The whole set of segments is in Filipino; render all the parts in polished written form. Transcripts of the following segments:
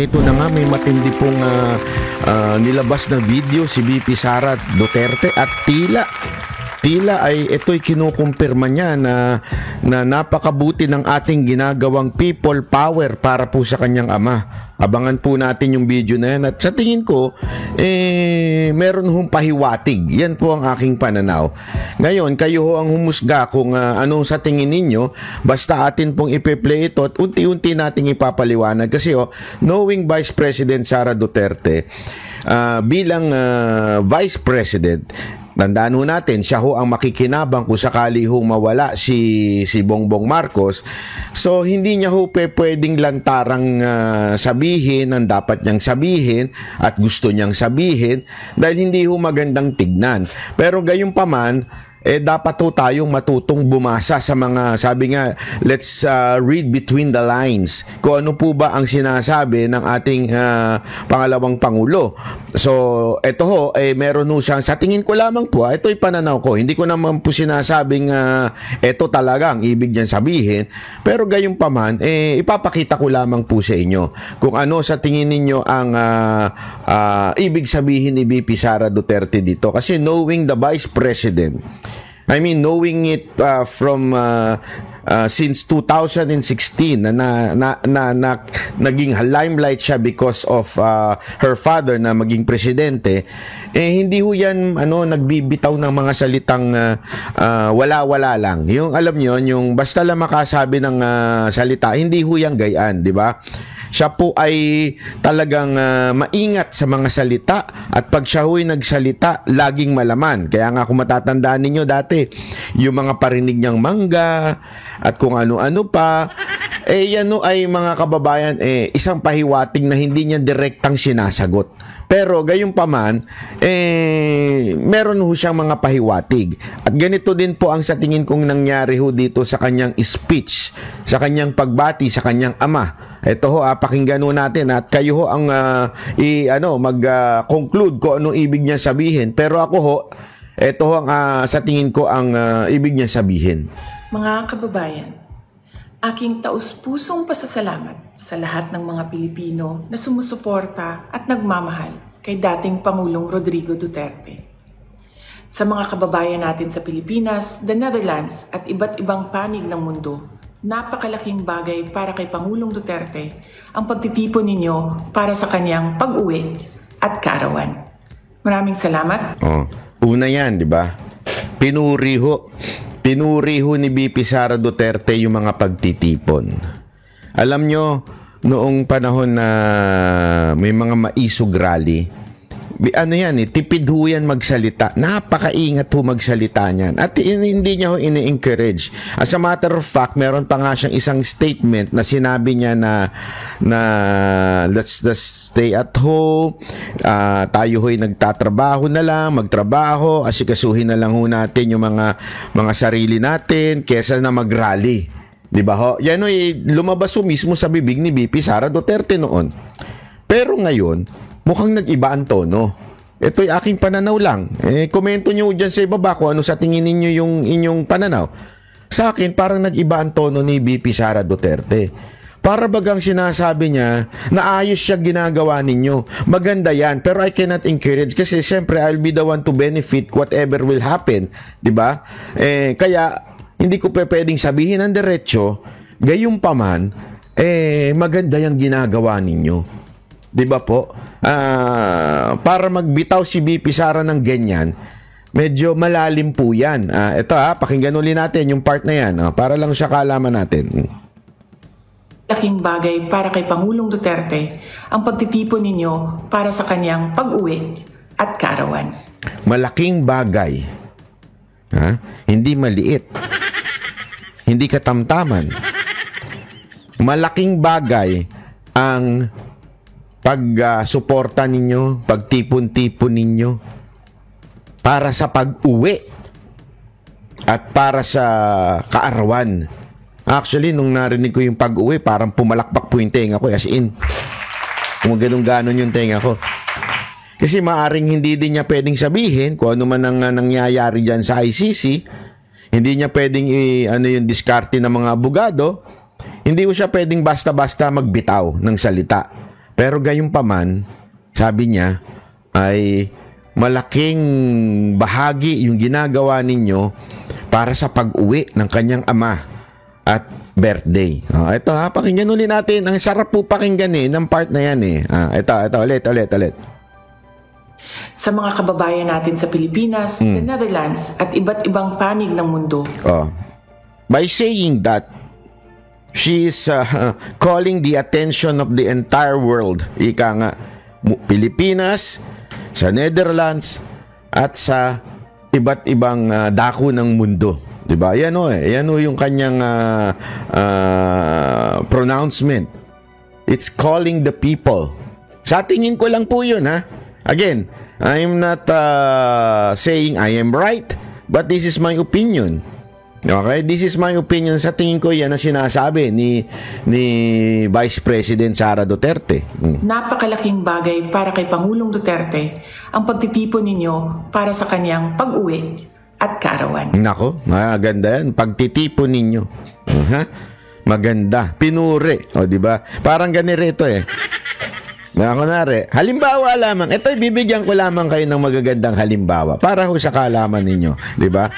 Ito na nga, may matindi pong nilabas na video si VP Sara Duterte at tila ay ito'y kinukumpirma niya na napakabuti ng ating ginagawang people power para po sa kanyang ama. Abangan po natin yung video na yan. At sa tingin ko, meron hong pahiwatig. Yan po ang aking pananaw. Ngayon, kayo ho ang humusga kung anong sa tingin ninyo. Basta atin pong ipe-play ito at unti-unti nating ipapaliwanag. Kasi knowing Vice President Sara Duterte, bilang Vice President, tandaan ho natin, siya ho ang makikinabang kung sakali ho mawala si Bongbong Marcos. So, hindi niya ho pwedeng lantarang sabihin ang dapat niyang sabihin at gusto niyang sabihin dahil hindi ho magandang tignan. Pero gayunpaman, dapat ho tayong matutong bumasa sa mga, sabi nga, let's read between the lines. Kung ano po ba ang sinasabi ng ating pangalawang Pangulo. So, ito ho, meron ho siyang, sa tingin ko lamang po, ito'y pananaw ko. Hindi ko naman po sinasabing ito talaga ang ibig niyan sabihin. Pero gayunpaman, ipapakita ko lamang po sa inyo kung ano sa tingin ninyo ang ibig sabihin ni VP Sara Duterte dito. Kasi knowing the Vice President, knowing it from since 2016 na naging limelight siya because of her father na maging presidente, hindi ho yan nagbibitaw ng mga salitang wala-wala lang. Yung alam niyo, yung basta lang makasabi ng salita, hindi ho yan gayaan, di ba? Siya po ay talagang maingat sa mga salita at pag siya ho'y nagsalita, laging malaman. Kaya nga kung matatandaan ninyo dati, yung mga parinig niyang mangga at kung ano-ano pa, yan ay mga kababayan, isang pahiwatig na hindi niya direktang sinasagot. Pero gayunpaman, meron ho siyang mga pahiwatig. At ganito din po ang sa tingin kong nangyari ho dito sa kanyang speech, sa kanyang pagbati sa kanyang ama. Ito ho, pakinggan ho natin at kayo ho ang mag-conclude kung anong ibig niya sabihin. Pero ako ho, ito ho ang sa tingin ko ang ibig niya sabihin. Mga kababayan, aking taus-pusong pasasalamat sa lahat ng mga Pilipino na sumusuporta at nagmamahal kay dating Pangulong Rodrigo Duterte. Sa mga kababayan natin sa Pilipinas, the Netherlands at iba't ibang panig ng mundo, napakalaking bagay para kay Pangulong Duterte ang pagtitipon ninyo para sa kanyang pag-uwi at kaarawan. Maraming salamat. Una yan, di ba? Pinuri ho ni VP Sara Duterte yung mga pagtitipon. Alam nyo, noong panahon na may mga maisog rally, tipid ho yan magsalita. Napakaingat ho magsalita niyan. At hindi niya ho ini-encourage. As a matter of fact, meron pa nga siyang isang statement na sinabi niya na let's stay at home, tayo ho'y nagtatrabaho na lang, magtrabaho, asikasuhin na lang ho natin yung mga sarili natin kesa na mag-rally. Di ba ho? Yan ho'y lumabas ho mismo sa bibig ni VP Sara Duterte noon. Pero ngayon, mukhang nag-iba ang tono. Ito'y aking pananaw lang. Komento nyo dyan sa ibaba kung ano sa tingin ninyo yung inyong pananaw. Sa akin, parang nag-iba ang tono ni VP Sara Duterte. Para bagang sinasabi niya na ayos siya ginagawa ninyo. Maganda yan, pero I cannot encourage kasi siyempre I'll be the one to benefit whatever will happen. Diba? Kaya, hindi ko pwedeng sabihin ng diretsyo, gayunpaman, maganda yung ginagawa ninyo. Di ba po? Para magbitaw si VP Sara ng ganyan, medyo malalim po yan. Ito pakinggan ulit natin yung part na yan para lang siya kaalaman natin. Laking bagay para kay Pangulong Duterte ang pagtitipon ninyo para sa kanyang pag-uwi at kaarawan. Malaking bagay. Hindi maliit. Hindi katamtaman. Malaking bagay ang pag-suporta ninyo, pagtipon-tipon ninyo para sa pag-uwi at para sa kaarawan. Actually, nung narinig ko yung pag-uwi, parang pumalakpak po yung tenga ko, as in. Kung ganun-ganon yung tenga ko. Kasi maaring hindi din niya pwedeng sabihin kung ano man ang nangyayari dyan sa ICC. Hindi niya pwedeng yung diskarte ng mga abogado. Hindi ko siya pwedeng basta-basta magbitaw ng salita. Pero gayunpaman, sabi niya, ay malaking bahagi yung ginagawa ninyo para sa pag-uwi ng kanyang ama at birthday. Ito pakinggan ulit natin. Ang sarap po pakinggan ng part na yan Ito, ulit. Sa mga kababayan natin sa Pilipinas, the Netherlands at iba't ibang panig ng mundo. By saying that, she is calling the attention of the entire world. Ika nga, Pilipinas, sa Netherlands, at sa iba't ibang dako ng mundo. Diba? Yan yung kanyang pronouncement. It's calling the people. Sa tingin ko lang po yun, Again, I'm not saying I am right, but this is my opinion. Okay? This is my opinion. Sa tingin ko yan na sinasabi ni Vice President Sara Duterte. Napakalaking bagay para kay Pangulong Duterte ang pagtitipon ninyo para sa kanyang pag-uwi at kaarawan. Nako, maganda yan. Pagtitipon ninyo. Maganda. Pinuri. Di ba? Parang ganito Kunwari, halimbawa lamang. Ito, bibigyan ko lamang kayo ng magagandang halimbawa para ho sa kaalaman ninyo. Di ba?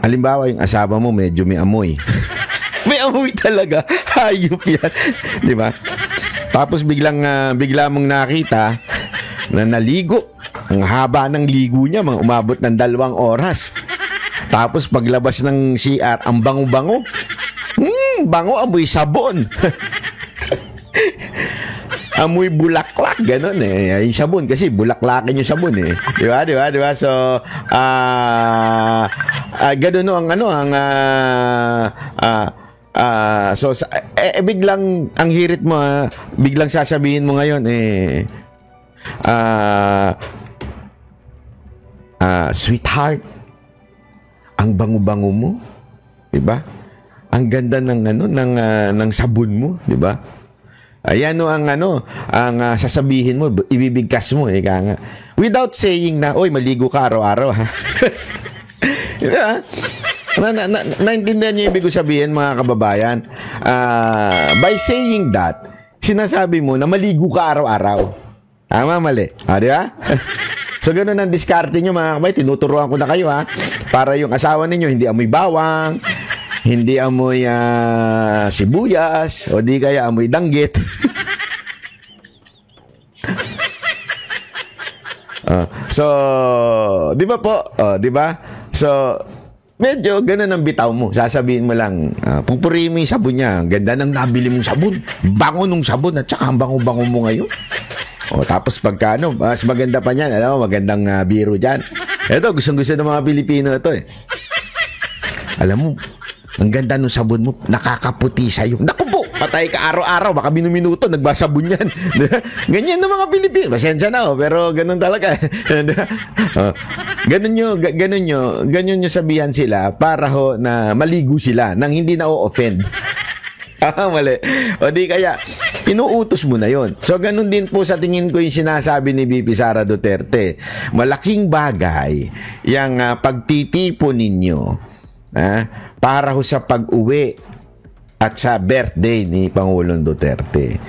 Halimbawa, yung asawa mo medyo may amoy. May amoy talaga. Hayop yan. Di ba? Tapos bigla mong nakita na naligo. Ang haba ng ligo niya, umabot ng 2 oras. Tapos paglabas ng CR, ang bango-bango. Bango, amoy sabon. Amoy bulaklak, ganun yung sabon kasi bulaklakin yung sabon di ba? So ganun biglang ang hirit mo biglang sasabihin mo ngayon sweetheart, ang bango-bango mo, di ba? Ang ganda ng sabon mo, di ba? Ayan ang sasabihin mo, ibibigkas mo nga. Without saying na, oy, maligo ka araw-araw, diba? Naintindihan niyo ibig sabihin, mga kababayan? By saying that, sinasabi mo na maligo ka araw-araw. Tama, mali. Di ba? So, ganun ang diskarte nyo, mga kababayan. Tinuturuan ko na kayo, para yung asawa ninyo hindi amoy bawang, hindi amoy sibuyas, o di kaya amoy danggit. So, di ba po? Di ba? So, medyo ganun ang bitaw mo. Sasabihin mo lang, pupuri mo yung sabon niya. Ang ganda ng nabili mong sabon. Bango nung sabon at saka ang bango-bango mo ngayon. Tapos pagka mas maganda pa niyan. Alam mo, magandang biro dyan. Ito, gustong-gusto ng mga Pilipino ito Alam mo, ang ganda ng sabon mo, nakakaputi sa'yo. Naku po, patay ka araw-araw, baka minuto, nagbasabon yan. Ganyan ng mga Pilipino. Pasensya na, pero ganun talaga. Ganun nyo sabihan sila para na maligo sila nang hindi na o-offend. Mali. O di kaya, inuutos mo na yon. So, ganun din po sa tingin ko yung sinasabi ni VP Sara Duterte. Malaking bagay yung pagtitipon ninyo para sa pag-uwi at sa birthday ni Pangulong Duterte.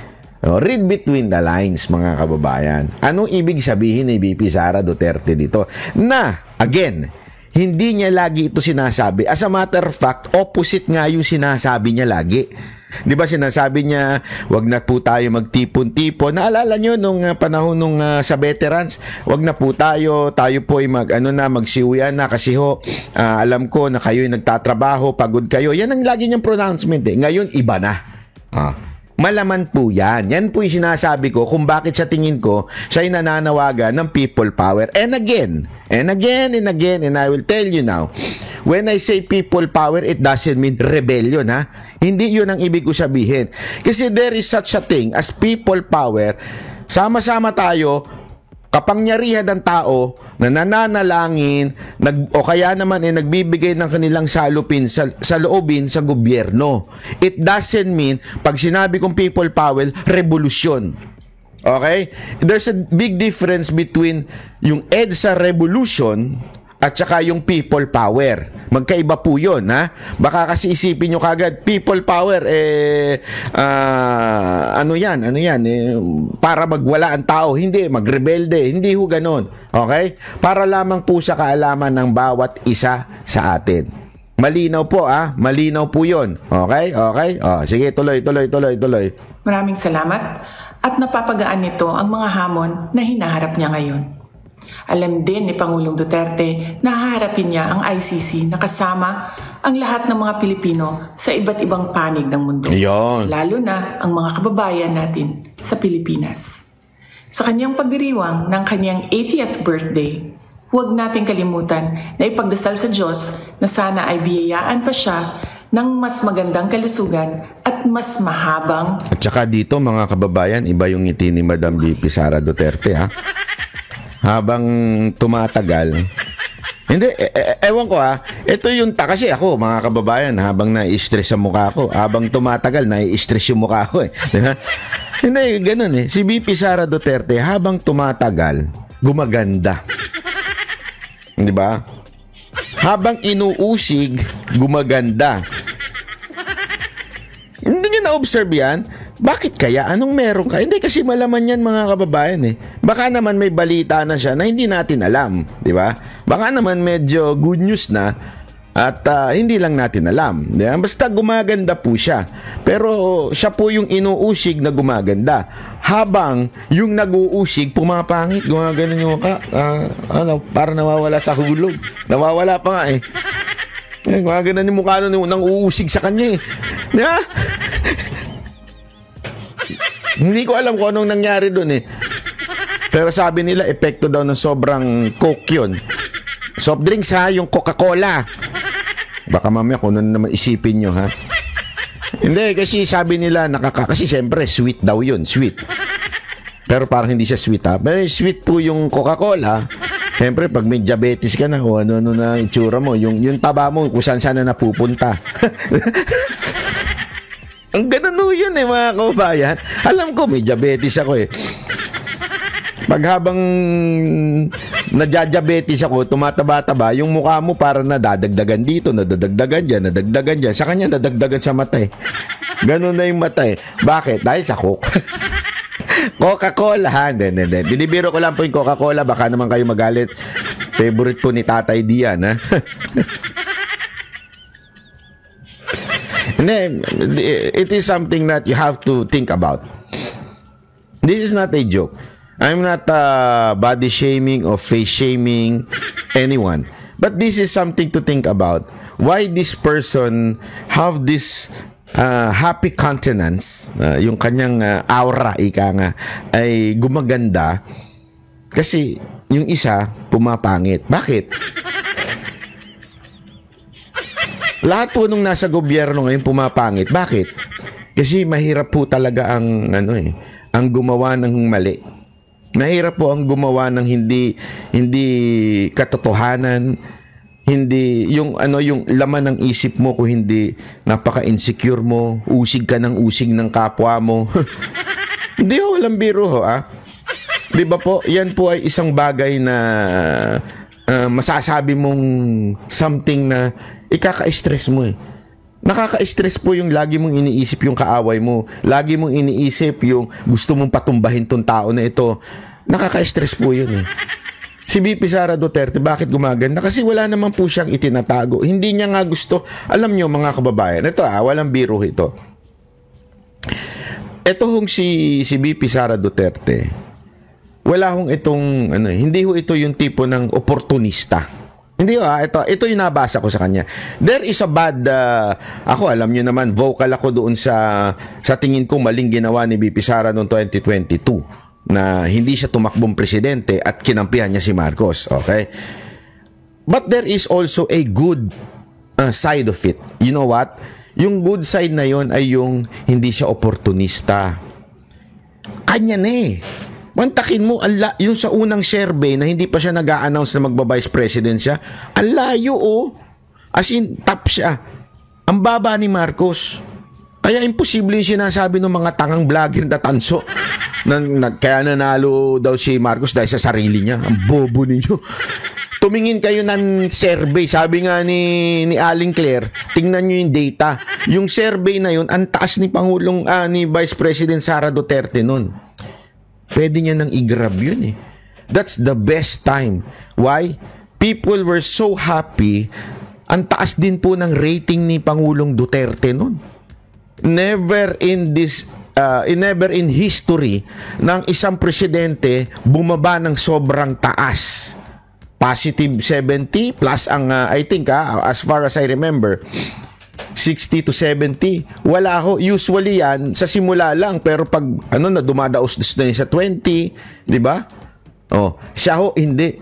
Read between the lines, mga kababayan. Anong ibig sabihin ni VP Sara Duterte dito? Na, again, hindi niya lagi ito sinasabi. As a matter of fact, opposite nga yung sinasabi niya lagi. Di ba sinasabi niya, wag na po tayo magtipon-tipon. Naalala nyo nung panahon nung sa veterans, wag na po tayo po ay magsiuyan na kasi alam ko na kayo'y nagtatrabaho, pagod kayo. Yan ang lagi niyang pronouncement Ngayon, iba na. Malaman po yan. Yan po yung sinasabi ko kung bakit sa tingin ko siya'y nananawagan ng people power. And again, and I will tell you now, when I say people power, it doesn't mean rebellion, Hindi yun ang ibig ko sabihin. Kasi there is such a thing as people power. Sama-sama tayo, kapangyarihan ng tao na nananalangin o kaya naman nagbibigay ng kanilang salupin sa loobin sa gobyerno. It doesn't mean, pag sinabi kong people power, revolusyon. Okay? There's a big difference between yung EDSA revolution at saka yung people power. Magkaiba po yun, ha? Baka kasi isipin nyo kagad, people power, ano yan, para magwala ang tao. Hindi, magrebelde. Hindi ho ganun. Okay? Para lamang po sa kaalaman ng bawat isa sa atin. Malinaw po, malinaw po yun. Okay? Sige, tuloy. Maraming salamat at napapagaan nito ang mga hamon na hinaharap niya ngayon. Alam din ni Pangulong Duterte na haharapin niya ang ICC na kasama ang lahat ng mga Pilipino sa iba't ibang panig ng mundo. Yon. Lalo na ang mga kababayan natin sa Pilipinas. Sa kanyang pagdiriwang ng kanyang 80th birthday, huwag nating kalimutan na ipagdasal sa Diyos na sana ay biyayaan pa siya ng mas magandang kalusugan at mas mahabang. At saka dito mga kababayan, iba yung ngiti ni Madam VP Sara Duterte, ha? Habang tumatagal, hindi, ewan ko ito yung, kasi ako mga kababayan, habang nai-stress sa mukha ko, habang tumatagal, nai-stress yung mukha ko Hindi, ganun Si VP Sara Duterte, habang tumatagal, gumaganda. Di ba? Habang inuusig, gumaganda. Hindi nyo na-observe yan? Bakit kaya? Anong meron ka? Hindi, kasi malaman yan mga kababayan Baka naman may balita na siya na hindi natin alam. Di ba? Baka naman medyo good news na at hindi lang natin alam. Di ba? Basta gumaganda po siya. Pero siya po yung inuusig na gumaganda. Habang yung nag-uusig, pumapangit. Gumagano yung mukha. Para nawawala sa hulog. Nawawala pa nga gumagano yung mukha nang uusig sa kanya Di ba? Hindi ko alam kung anong nangyari doon Pero sabi nila, epekto daw ng sobrang coke yun. Soft drinks yung Coca-Cola. Baka mamaya kung ano naman isipin nyo Hindi, kasi sabi nila, kasi syempre sweet daw yun, sweet. Pero parang hindi siya sweet Pero sweet po yung Coca-Cola. Syempre, pag may diabetes ka na, o ano na itsura mo, yung taba mo, kung saan na napupunta. Ang ganun yun mga kababayan. Alam ko, may diabetes ako Pag habang nadya-diabetes ako, tumataba-taba, yung mukha mo para nadadagdagan dito, nadadagdagan dyan. Sa kanya, nadagdagan sa mata Ganun na yung mata Bakit? Dahil sa Coke. Coca-Cola, Hindi. Binibiro ko lang po yung Coca-Cola. Baka naman kayo magalit. Favorite po ni Tatay Dian, It is something that you have to think about. This is not a joke. I'm not body shaming or face shaming anyone. But this is something to think about. Why this person have this happy countenance, yung kanyang aura, ika nga, ay gumaganda. Kasi yung isa, pumapangit. Bakit? Lahat po nung nasa gobyerno ngayon pumapangit. Bakit? Kasi mahirap po talaga ang ang gumawa ng mali. Mahirap po ang gumawa ng hindi katotohanan, hindi yung yung laman ng isip mo kung hindi napaka-insecure mo, usig ka ng usig ng kapwa mo. Hindi walang biro 'Di ba po? Yan po ay isang bagay na masasabi mong something na ikaka-stress mo Nakaka-stress po yung lagi mong iniisip yung kaaway mo. Lagi mong iniisip yung gusto mong patumbahin tong tao na ito. Nakaka-stress po yun Si VP Sara Duterte, bakit gumaganda? Kasi wala naman po siyang itinatago. Hindi niya nga gusto. Alam nyo mga kababayan, ito walang biro ito. Ito si VP Sara Duterte, wala hong itong, hindi ho ito yung tipo ng oportunista. Hindi ito yung nabasa ko sa kanya. There is a bad, ako alam nyo naman, vocal ako doon sa tingin ko maling ginawa ni VP Sara noong 2022. Na hindi siya tumakbong presidente at kinampihan niya si Marcos. Okay? But there is also a good side of it. You know what? Yung good side na yon ay yung hindi siya oportunista. Kanya Mantakin mo, yung sa unang survey na hindi pa siya nag-a-announce na magba-vice president siya, ang layo As in, top siya. Ang baba ni Marcos. Kaya imposible yung sinasabi ng mga tangang vlogger na tanso. Kaya nanalo daw si Marcos dahil sa sarili niya. Ang bobo ninyo. Tumingin kayo ng survey. Sabi nga ni Aling Claire, tingnan nyo yung data. Yung survey na yun, ang taas ni ni Vice President Sara Duterte nun. Pwede niya nang i-grab yun eh. That's the best time. Why? People were so happy. Ang taas din po ng rating ni Pangulong Duterte nun. Never in history ng isang presidente bumaba ng sobrang taas. Positive 70 plus ang I think as far as I remember 60 to 70. Wala ho, usually yan sa simula lang, pero pag na dumadaos na yun sa 20, di ba? Siya ho hindi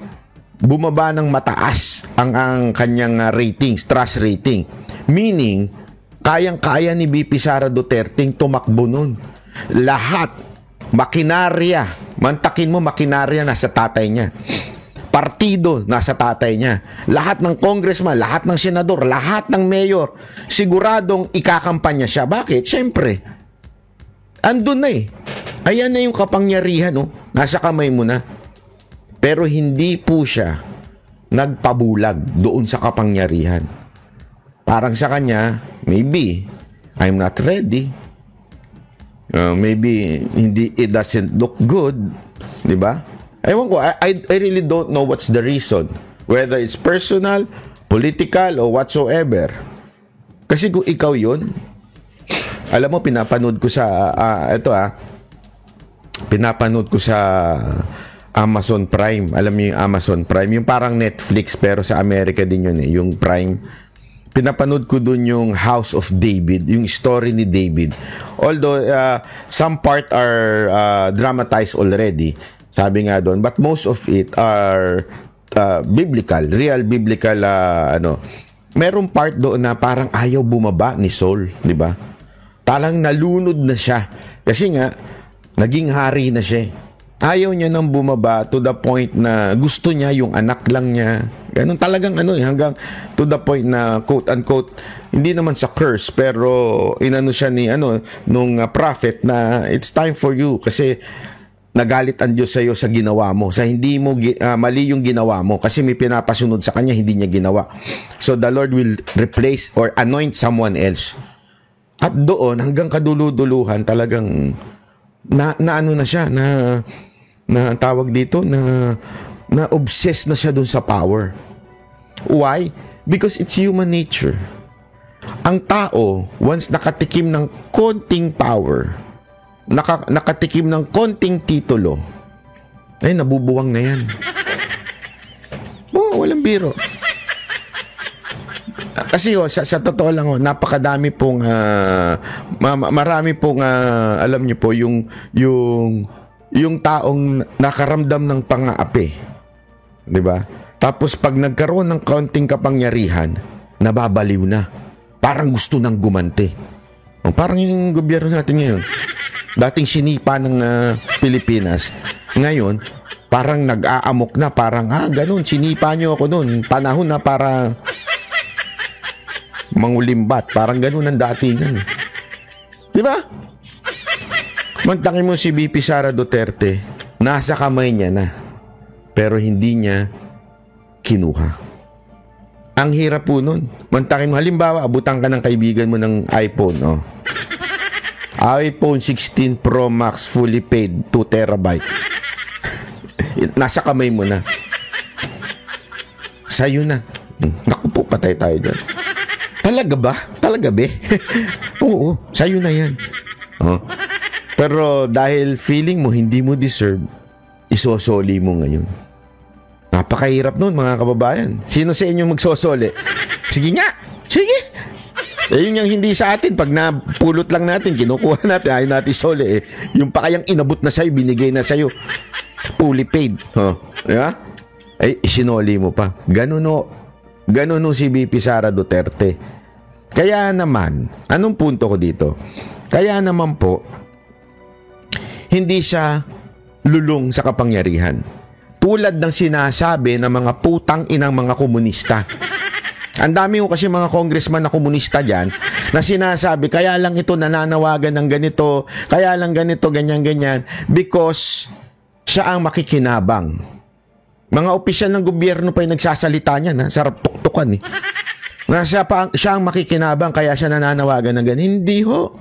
bumaba ng mataas ang kanyang ratings, trust rating. Meaning kayang-kaya ni BP Sara Duterte tumakbo nun. Lahat makinarya, mantakin mo makinarya nasa tatay niya. Partido nasa tatay niya. Lahat ng congressman, lahat ng senador, lahat ng mayor, siguradong ikakampanya siya. Bakit? Siyempre, andun na eh. Ayan na yung kapangyarihan, nasa kamay mo na. Pero hindi po siya nagpabulag doon sa kapangyarihan. Parang sa kanya, maybe, I'm not ready. Maybe, it doesn't look good. Diba? Ewan ko, I really don't know what's the reason. Whether it's personal, political, or whatsoever. Kasi kung ikaw yun, alam mo, pinapanood ko sa, pinapanood ko sa Amazon Prime. Alam mo yung Amazon Prime? Yung parang Netflix, pero sa Amerika din yun yung Prime. Pinapanood ko dun yung House of David, yung story ni David. Although, some part are dramatized already. Sabi nga doon, but most of it are biblical, real biblical Merong part doon na parang ayaw bumaba ni Saul, di ba? Parang nalunod na siya. Kasi nga naging hari na siya. Ayaw niya nang bumaba to the point na gusto niya yung anak lang niya. Ganun talagang hanggang to the point na quote unquote hindi naman sa curse pero inano siya ni nung prophet na it's time for you kasi nagalit ang Diyos sa iyo sa ginawa mo. Sa hindi mo mali yung ginawa mo kasi may pinapasunod sa kanya, hindi niya ginawa. So the Lord will replace or anoint someone else. At doon hanggang kaduluduluhan talagang na siya na tawag dito na obsessed na siya doon sa power. Why? Because it's human nature. Ang tao once nakatikim ng konting power, nakatikim ng konting titulo, ay nabubuwang na yan. Walang biro. Kasi sa totoo lang napakadami pong marami pong alam niyo po yung taong nakaramdam ng pang-aapi. 'Di ba? Tapos pag nagkaroon ng kaunting kapangyarihan, nababaliw na. Parang gusto nang gumanti. Parang yung gobyerno natin ngayon. Dating sinipa ng Pilipinas. Ngayon, parang nag-aamok na. Parang, ganun, sinipa nyo ako noon. Panahon na para mangulimbat. Parang ganun ang dati niyan. Di ba? Mantakin mo si BP Sara Duterte, nasa kamay niya na. Pero hindi niya kinuha. Ang hirap po nun. Mantakin mo, halimbawa, abutan ka ng kaibigan mo ng iPhone, iPhone 16 Pro Max fully paid 2 terabyte. Nasa kamay mo na. Sa'yo na. Naku po, patay tayo dyan. Talaga ba? Talaga be? Oo, sa'yo na yan. Pero dahil feeling mo hindi mo deserve, isosoli mo ngayon. Napakahirap nun mga kababayan. Sino sa inyo magsosoli? Sige nga. Sige. Yun yung hindi sa atin. Pag napulot lang natin, kinukuha natin, ayaw natin soli. Yung pa kayang inabot na sa'yo, binigay na sa'yo. Fully paid. Diba? Isinoli mo pa. Ganun si BP Sara Duterte. Kaya naman, anong punto ko dito? Kaya naman po, hindi siya lulong sa kapangyarihan. Tulad ng sinasabi ng mga putang inang mga komunista. Ang dami ko kasi mga congressman na komunista dyan na sinasabi, kaya lang ito nananawagan ng ganito, kaya lang ganito, ganyan-ganyan, because siya ang makikinabang. Mga opisyal ng gobyerno pa yung nagsasalita niyan, ha? Sarap tuktukan eh. Na siya ang makikinabang kaya siya nananawagan ng ganun. Hindi ho.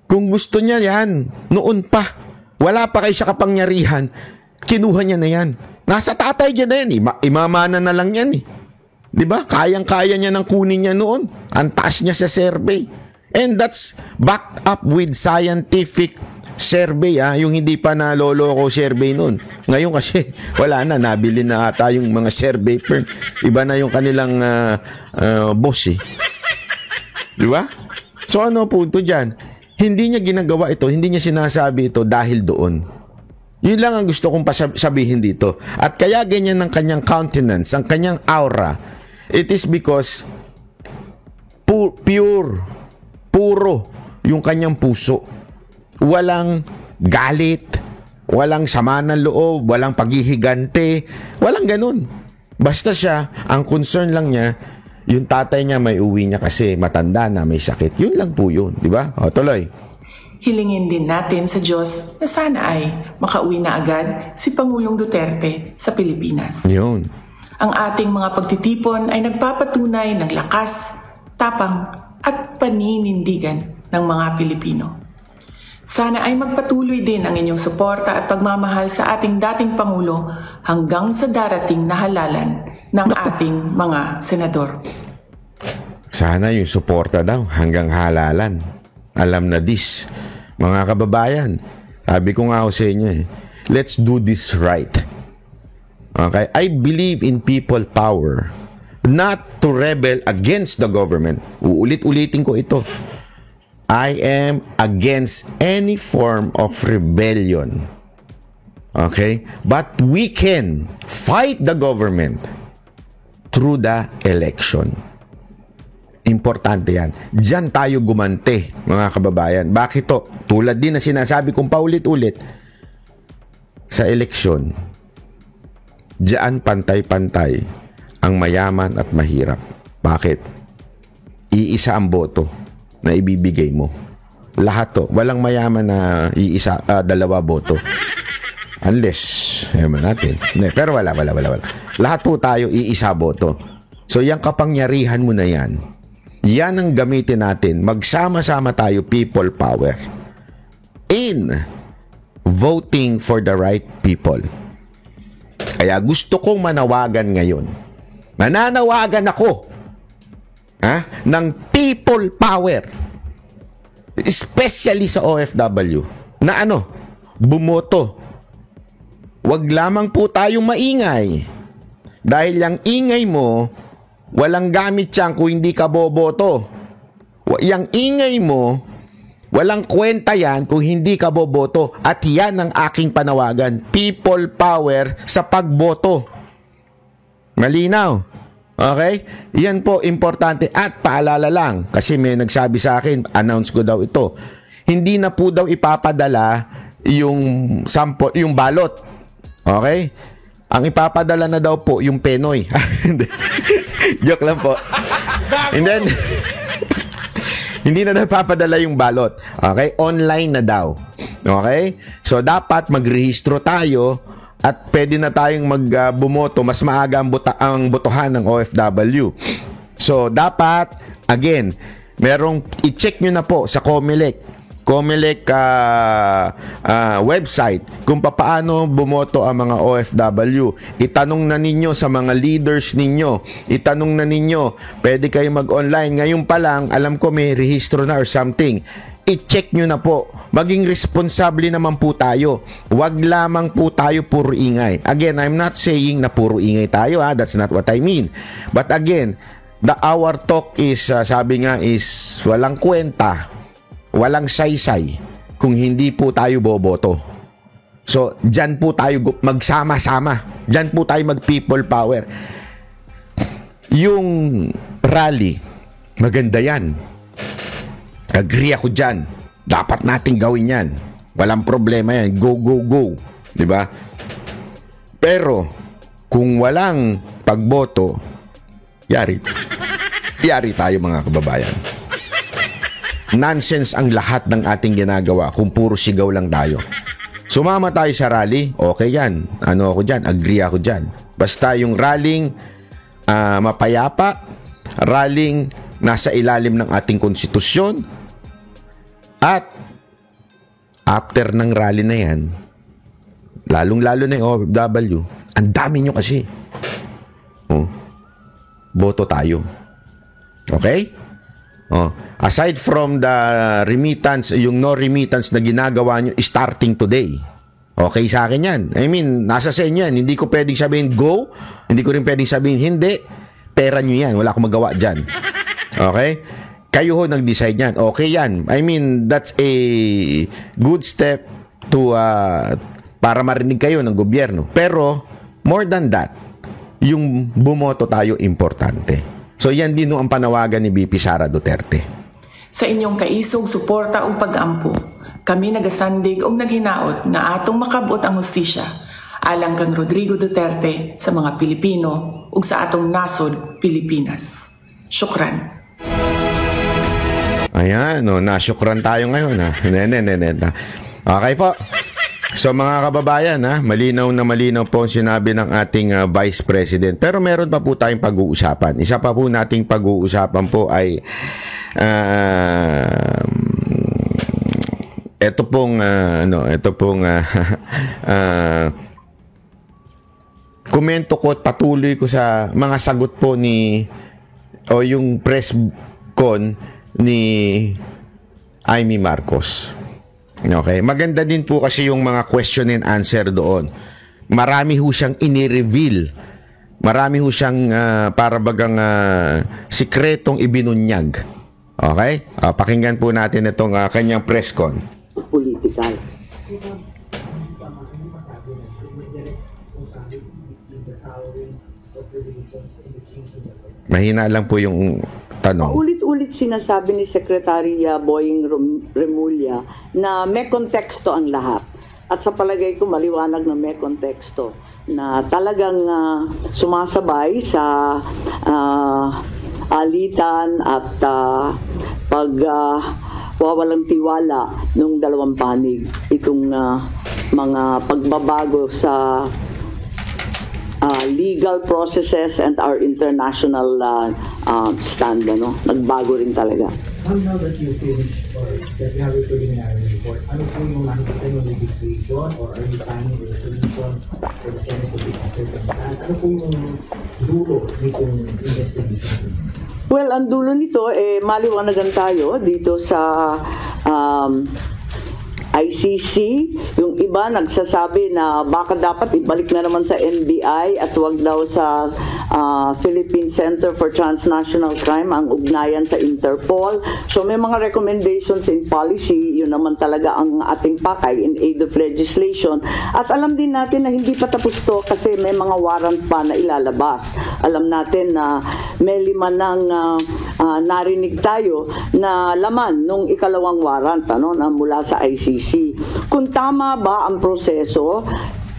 Kung gusto niya yan, noon pa, wala pa kayo siya kapangyarihan, kinuha niya na yan. Nasa tatay niya na yan eh. Imamana na lang yan eh. Diba? Kayang-kaya niya nang kunin niya noon. Ang taas niya sa survey. And that's backed up with scientific survey, yung hindi pa naloloko survey noon. Ngayon kasi wala na, nabili na ata yung mga survey firm. Iba na yung kanilang boss eh. Di ba? So ano punto dyan? Hindi niya ginagawa ito, hindi niya sinasabi ito dahil doon. Yun lang ang gusto kong sabihin dito. At kaya ganyan ang kanyang countenance, ang kanyang aura. It is because puro yung kanyang puso. Walang galit, walang sama ng loob, walang paghihigante, walang ganun. Basta siya, ang concern lang niya, yung tatay niya may uwi niya kasi matanda na, may sakit. Yun lang po yun, di ba? O, tuloy. Hilingin din natin sa Diyos na sana ay makauwi na agad si Pangulong Duterte sa Pilipinas. Yun. Ang ating mga pagtitipon ay nagpapatunay ng lakas, tapang at paninindigan ng mga Pilipino. Sana ay magpatuloy din ang inyong suporta at pagmamahal sa ating dating Pangulo hanggang sa darating na halalan ng ating mga senador. Sana yung suporta daw hanggang halalan. Alam na this. Mga kababayan, sabi ko nga ako sa inyo let's do this right. Okay? I believe in people power, not to rebel against the government. Uulit-ulitin ko ito. I am against any form of rebellion. Okay? But we can fight the government through the election. Importante yan. Diyan tayo gumante, mga kababayan. Bakit to? Tulad din na sinasabi kong paulit-ulit, sa eleksyon, diyan pantay-pantay ang mayaman at mahirap. Bakit? Iisa ang boto na ibibigay mo. Lahat to. Walang mayaman na dalawa boto. Unless, natin. Pero wala. Lahat po tayo iisa boto. So, yung kapangyarihan mo na yan, yan ang gamitin natin. Magsama-sama tayo, people power, in voting for the right people. Kaya gusto kong manawagan ngayon. Mananawagan ako ng people power, especially sa OFW, na bumoto. Wag lamang po tayong maingay. Dahil yung ingay mo, walang gamit yan kung hindi ka boboto. Yang ingay mo, walang kwenta yan kung hindi ka boboto. At yan ang aking panawagan. People power sa pagboto. Malinaw? Okay? Yan po, importante. At paalala lang, kasi may nagsabi sa akin, announce ko daw ito. Hindi na po daw ipapadala yung sample, yung balot. Okay? Ang ipapadala na daw po yung Penoy. Joke lang po. And then, hindi na daw ipapadala yung balot. Okay? Online na daw. Okay? So, dapat magrehistro tayo at pwede na tayong magbumoto. Mas maaga ang botohan ng OFW. So, dapat, again, i-check nyo na po sa Comelec website kung paano bumoto ang mga OFW. Itanong na ninyo sa mga leaders ninyo. Itanong na ninyo, pwede kayo mag-online. Ngayon pa lang, alam ko may rehistro na or something. I-check nyo na po. Maging responsable naman po tayo. Wag lamang po tayo puro ingay. Again, I'm not saying na puro ingay tayo. That's not what I mean. But again, our talk is, sabi nga is, walang kwenta, walang saysay kung hindi po tayo boboto. So, dyan po tayo magsama-sama. Dyan po tayo mag-people power. Yung rally, maganda yan. Agree ako dyan. Dapat natin gawin yan. Walang problema yan. Go, go, go. Diba? Pero, kung walang pagboto, yari tayo mga kababayan. Nonsense ang lahat ng ating ginagawa kung puro sigaw lang tayo. Sumama tayo sa rally, okay yan. Ano ako dyan? Agree ako dyan. Basta yung rallying mapayapa, rallying nasa ilalim ng ating konstitusyon, at after ng rally na yan, lalong-lalo na yung OFW, ang dami nyo kasi. Boto tayo. Okay? Aside from the remittance, yung no remittance na ginagawa nyo starting today, okay sa akin yan. I mean, nasa sa inyo yan. Hindi ko pwedeng sabihin go, hindi ko rin pwedeng sabihin hindi. Pera nyo yan, wala akong magawa dyan. Okay? Kayo ho nag-decide yan. Okay yan. I mean, that's a good step to para marinig kayo ng gobyerno. Pero, more than that, yung bumoto tayo importante. So yan din ang panawagan ni BP Sara Duterte. Sa inyong kaisog, suporta o pag-ampo, kami nagasandig o naghinaot nga atong makabot ang hustisya alang kang Rodrigo Duterte sa mga Pilipino ug sa atong nasod, Pilipinas. Syukran. Ayan, nasyukran tayo ngayon. Okay po. So mga kababayan, malinaw na malinaw po ang sinabi ng ating Vice President. Pero meron pa po tayong pag-uusapan. Isa pa po nating pag-uusapan po ay ito pong komento ko at patuloy ko sa mga sagot po yung press con ni Amy Marcos. Okay, maganda din po kasi yung mga question and answer doon. Marami ho siyang ini-reveal. Marami ho siyang para bagang sikretong ibinunyag. Okay? Pakinggan po natin itong kanyang press con. Political. Mahina lang po yung tanong. Ulit-ulit sinasabi ni Secretary Boying Remulla na may konteksto ang lahat. At sa palagay ko maliwanag na may konteksto na talagang sumasabay sa alitan at wawalang tiwala ng dalawang panig itong mga pagbabago sa legal processes and our international stand, nagbago rin talaga. Now that you finished or that you have a preliminary report, ano po yung nakikita yung legislation or are you planning a resolution for the Senate to be considered? Ano po yung dulo nitong investigation? Well, ang dulo nito, maliwanagan tayo dito sa ICC. Yung iba nagsasabi na baka dapat ibalik na naman sa NBI at wag daw sa Philippine Center for Transnational Crime ang ugnayan sa Interpol. So may mga recommendations in policy, yun naman talaga ang ating pakay in aid of legislation. At alam din natin na hindi pa tapos to kasi may mga warrant pa na ilalabas. Alam natin na may 5 nang narinig tayo na laman nung ikalawang warrant na mula sa ICC. Kung tama ba ang proseso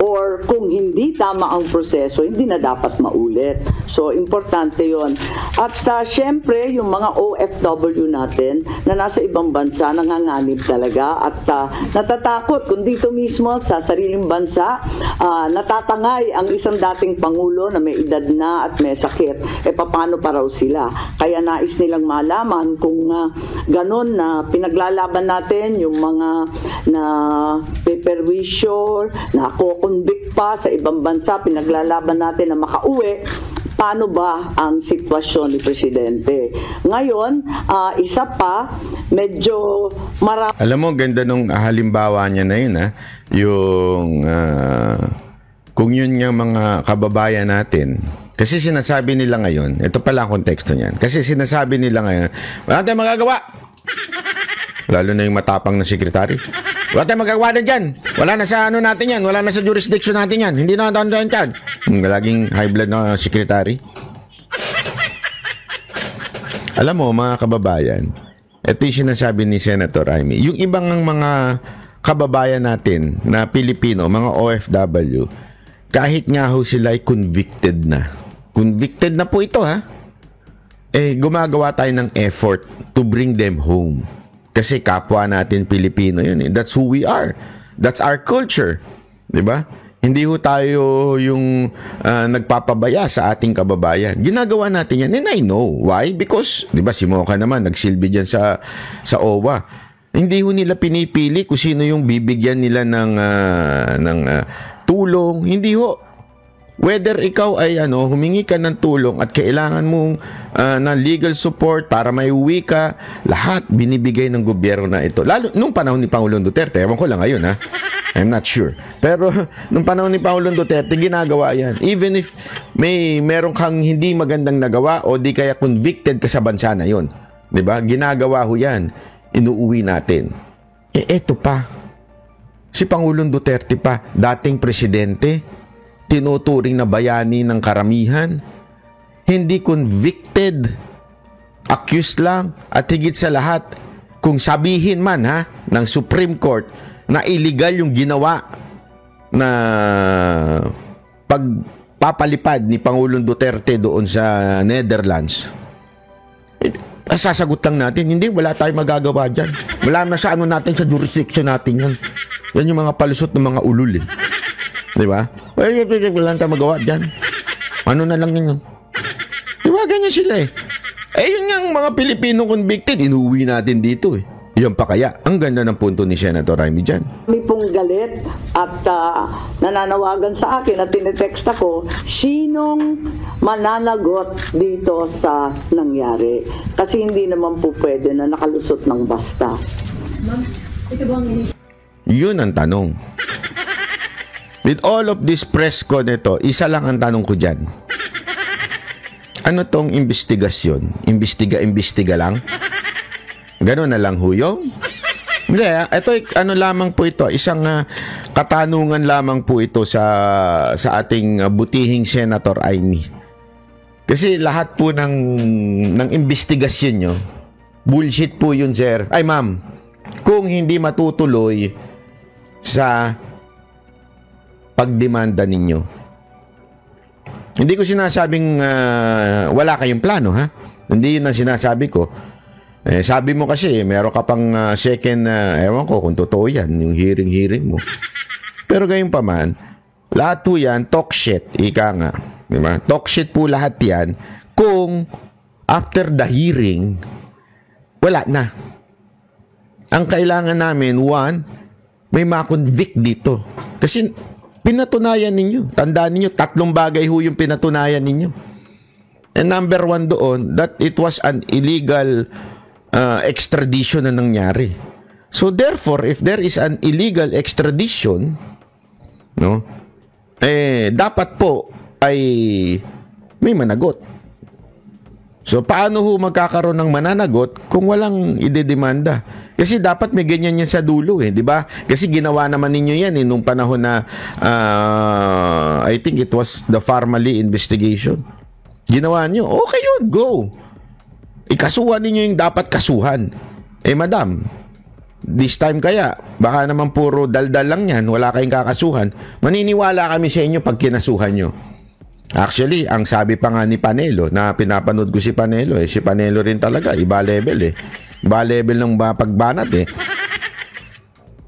or kung hindi tama ang proseso, hindi na dapat maulit. So, importante yon. At syempre, yung mga OFW natin na nasa ibang bansa, nanganganib talaga at natatakot kung dito mismo sa sariling bansa, natatangay ang isang dating Pangulo na may edad na at may sakit. Paano pa raw sila? Kaya nais nilang malaman kung ganun na pinaglalaban natin yung mga na peperwisyo, na convict pa sa ibang bansa, pinaglalaban natin na makauwi, paano ba ang sitwasyon ni Presidente? Ngayon, isa pa, medyo marami. Alam mo, ganda nung halimbawa niya na yun, yung kung yun nga mga kababayan natin, kasi sinasabi nila ngayon, ito pala ang konteksto niyan, kasi sinasabi nila ngayon, wala tayong magagawa. Lalo na yung matapang na sekretary. Wala tayong magagawa na dyan. Wala na sa ano natin yan. Wala na sa jurisdiction natin yan. Hindi na natin dyan. Laging high blood na sekretary. Alam mo, mga kababayan, ito yung sinasabi ni Senator Amy. Yung ibang mga kababayan natin na Pilipino, mga OFW, kahit nga ho sila ay convicted na. Convicted na po ito, gumagawa tayo ng effort to bring them home. Kasi kapwa natin Pilipino yun. That's who we are. That's our culture. 'Di ba? Hindi ho tayo yung nagpapabaya sa ating kababayan. Ginagawa natin yan. And I know. Why? Because, di ba, si Mocha naman, nagsilbi dyan sa OWA. Hindi ho nila pinipili kung sino yung bibigyan nila ng tulong. Hindi ho. Whether ikaw ay humingi ka ng tulong at kailangan mong ng legal support para maiuwi ka, lahat binibigay ng gobyerno na ito. Lalo nung panahon ni Pangulong Duterte, ewan ko lang ngayon I'm not sure. Pero nung panahon ni Pangulong Duterte, ginagawa yan. Even if meron kang hindi magandang nagawa o di kaya convicted ka sa bansa na yon, 'di ba? Ginagawa ho yan. Inuuwi natin. Eto pa. Si Pangulong Duterte pa, dating presidente, tinuturing na bayani ng karamihan, hindi convicted, accused lang, at higit sa lahat, kung sabihin man ng Supreme Court na illegal yung ginawa na pagpapalipad ni Pangulong Duterte doon sa Netherlands, sasagot lang natin, hindi, wala tayong magagawa dyan. Wala na sa natin, sa jurisdiction natin yan. Yan yung mga palusot ng mga ulul eh. Diba? Wala tayong magawa dyan. Ano na lang yun? Diba? Ganyan sila eh. Yun yung mga Pilipino convicted, inuwi natin dito eh. Yan pa kaya. Ang ganda ng punto ni Senator Raimi dyan. May pong galit at nananawagan sa akin at tinetext ako, sinong mananagot dito sa nangyari? Kasi hindi naman po pwede na nakalusot ng basta. Yun ang tanong. With all of this press ko nito, isa lang ang tanong ko dyan. Ano tong investigasyon? Imbestiga lang? Gano'n na lang huyong? Hindi, ito lamang po ito, isang katanungan lamang po ito sa ating butihing Senator Aimee. Kasi lahat po ng investigasyon nyo, bullshit po yun, sir. Ay, ma'am, kung hindi matutuloy sa pagdemanda ninyo. Hindi ko sinasabing wala kayong plano, ha? Hindi yun ang sinasabi ko. Sabi mo kasi, meron ka pang second, ewan ko kung totoo yan, yung hearing mo. Pero gayon pa man, lahat po yan, talk shit, ika nga. Diba? Talk shit po lahat yan kung after the hearing, wala na. Ang kailangan namin, one, may makonvict dito. Kasi pinatunayan ninyo. Tandaan ninyo, 3 bagay ho yung pinatunayan ninyo. And number 1 doon, that it was an illegal extradition na nangyari. So therefore, if there is an illegal extradition, dapat po ay may managot. So paano ho magkakaroon ng mananagot kung walang idedemanda? Kasi dapat may ganyan yan sa dulo di ba? Kasi ginawa naman ninyo yan nung panahon na I think it was the Farmally investigation. Ginawa nyo, okay yun, go. Ikasuhan ninyo yung dapat kasuhan. Madam, this time kaya, baka naman puro daldal lang yan, wala kayong kakasuhan. Maniniwala kami sa inyo pag kinasuhan nyo. Actually, ang sabi pa nga ni Panelo, na pinapanood ko si Panelo, si Panelo rin talaga, iba level Iba level ng pagbanat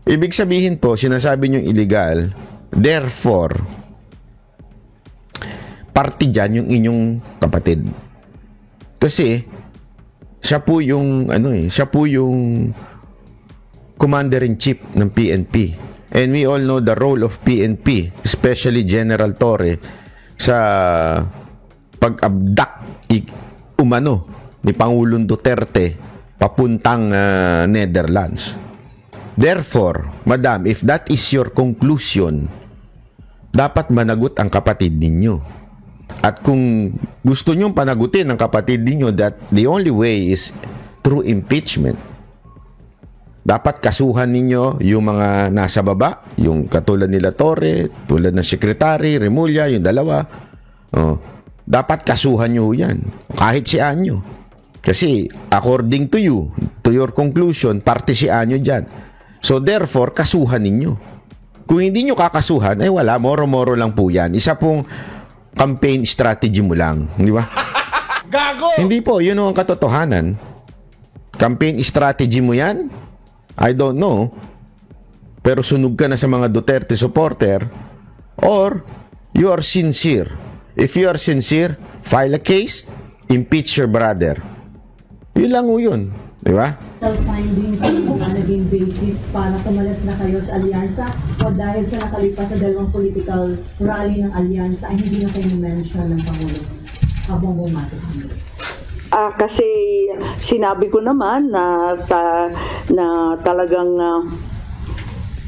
Ibig sabihin po, sinasabi nyo illegal, therefore, party dyan yung inyong kapatid. Kasi, siya po yung, siya po yung commander-in-chief ng PNP. And we all know the role of PNP, especially General Torre, sa pag-abduct ni Pangulong Duterte papuntang Netherlands. Therefore, madam, if that is your conclusion, dapat managot ang kapatid ninyo. At kung gusto nyong panagutin ang kapatid ninyo, that the only way is through impeachment. Dapat kasuhan ninyo yung mga nasa baba, yung katulad nila Torre, tulad ng Secretary, Remulla, yung dalawa. Dapat kasuhan nyo yan. Kahit si Anyo. Kasi according to you, to your conclusion, parte si Anyo dyan. So therefore, kasuhan ninyo. Kung hindi nyo kakasuhan, wala, moro-moro lang po yan. Isa pong campaign strategy mo lang. Di ba? Gago! Hindi po, yun ang katotohanan. Campaign strategy mo yan? I don't know. pero sunog ka na sa mga Duterte supporter, or you are sincere. If you are sincere, file a case, impeach your brother. Yun lang o yun. Di ba? Findings ang naging basis para tumalas na kayo sa alyansa o dahil sa nakalipas sa dalawang political rally ng alyansa ay hindi na kayo mention ng Pangulong Bongbong Marcos? Kasi sinabi ko naman na talagang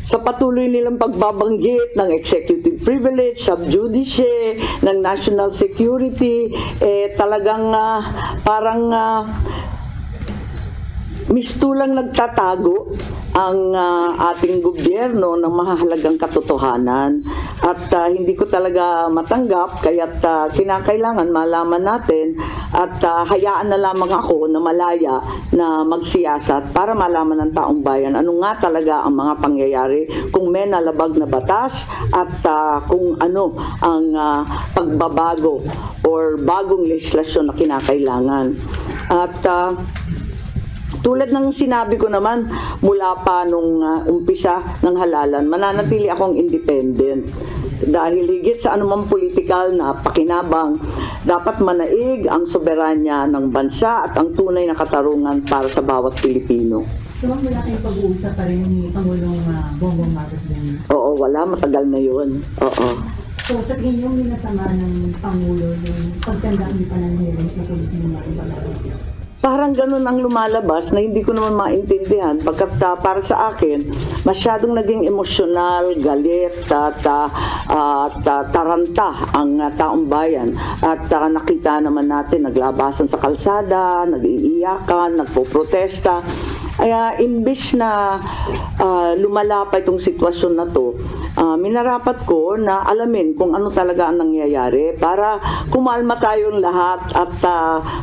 sa patuloy nilang pagbabanggit ng executive privilege, sub judice, ng national security, talagang parang mistulang nagtatago ang ating gobyerno ng mahahalagang katotohanan. At hindi ko talaga matanggap, kaya't kinakailangan malaman natin at hayaan na lamang ako na malaya na magsiyasat para malaman ng taong bayan ano nga talaga ang mga pangyayari, kung may nalabag na batas at kung ano ang pagbabago or bagong legislasyon na kinakailangan. At tulad ng sinabi ko naman mula pa nung umpisa ng halalan, mananatili akong independent. Dahil higit sa anumang politikal na pakinabang, dapat manaig ang soberanya ng bansa at ang tunay na katarungan para sa bawat Pilipino. So, wala kayong pag-uusap pa rin ni Pangulong Bongbong Marcos din? Oo, wala. Matagal na yun. Oo. So, sa tingin niyo minasama ng Pangulo yung pagtanda ni pananhirin sa Pilipino natin? Parang ganun ang lumalabas na hindi ko naman maintindihan. Pagkat para sa akin, masyadong naging emosyonal, galit at taranta ang taong bayan. At nakita naman natin, naglabasan sa kalsada, nag-iiyakan, nagpo-protesta. Kaya imbis na lumala pa itong sitwasyon na to, minarapat ko na alamin kung ano talaga ang nangyayari para kumalma tayong lahat at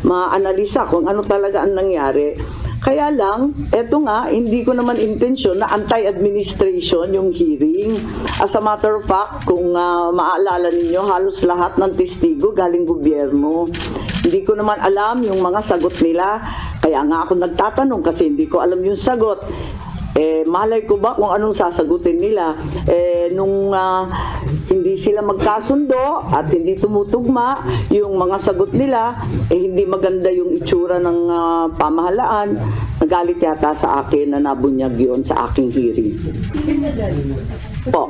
maanalisa kung ano talaga ang nangyari. Kaya lang, eto nga, hindi ko naman intensyon na anti-administration yung hearing. As a matter of fact, kung maaalala ninyo, halos lahat ng testigo galing gobyerno. Hindi ko naman alam yung mga sagot nila. Kaya nga ako nagtatanong kasi hindi ko alam yung sagot. Malay ko ba kung anong sasagutin nila? Nung hindi sila magkasundo at hindi tumutugma yung mga sagot nila, hindi maganda yung itsura ng pamahalaan, nagalit yata sa akin na nabunyag yun sa aking hearing. Po.